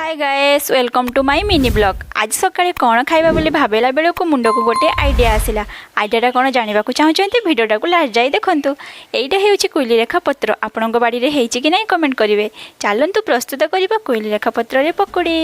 High guys welcome to my mini blog. आज सकाळे कौन खाइबा बोली भावेला बेले को मुंड को गोटे आइडिया आसिला। आइडियाटा कौन जानवा चाहते भिडियोटा को लास्ट जाए देखंतु। एइटा हेउची कुइलिरेखा पत्र। आपनक बाड़ी रे हेइची कि नै कमेंट करिवे। चलंतु प्रस्तुत करिबा कुइलिरेखा पत्र रे पकोडी।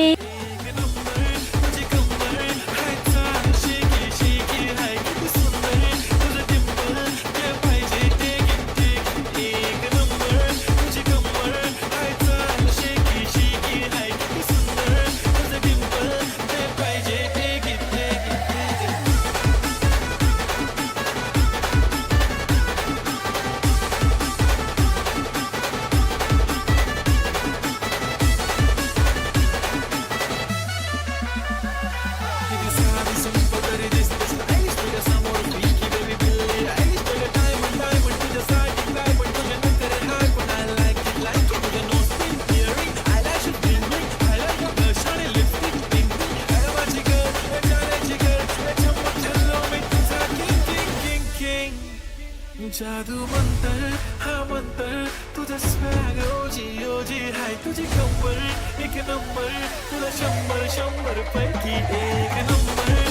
जादू मंतर हा मंतर तुझा स्वॅग ओजी ओजी हाय तुझी कंबर एक नंबर तुला 100 पैकी एक नंबर।